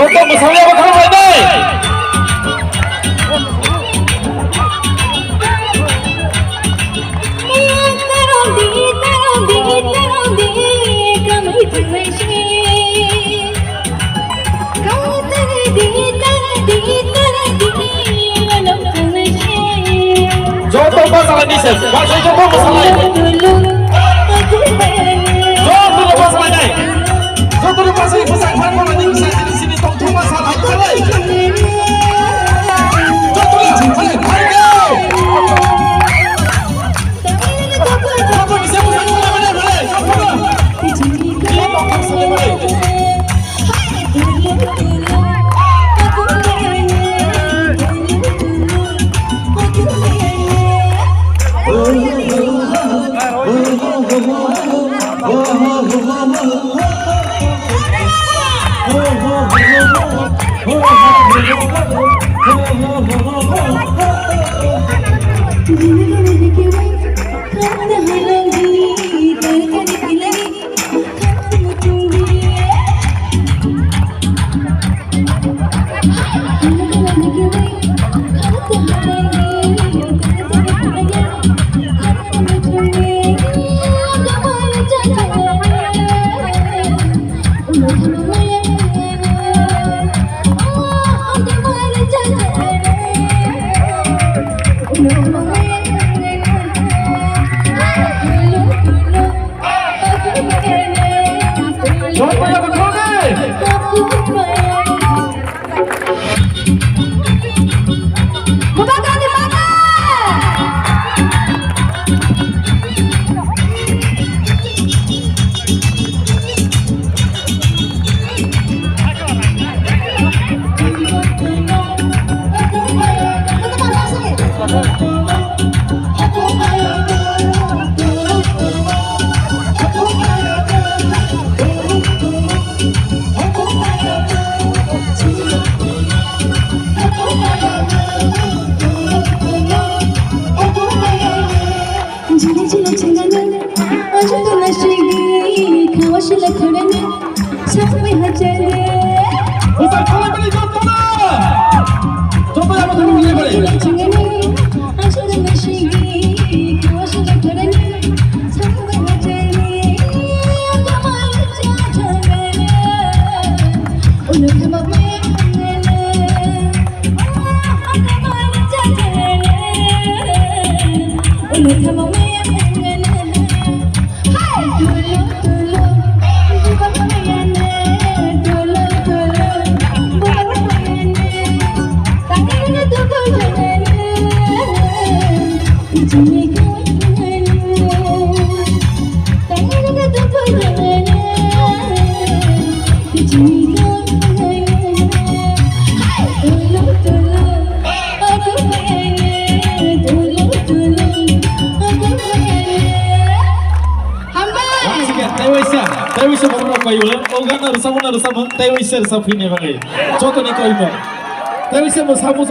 Joto bersama apa kamu ini? Joto masalah ni sih, bahasa Joto masalah ini. Joto masalah ini. Joto masalah ini besar kan kalau di sini Joto masalah ini. Joto lah, ayo. Joto bisa besar mana mana boleh. Joto masalah boleh. Tewi saya bersama Tewi saya bersama ini bang. Contohnya kau ini. Tewi saya bersama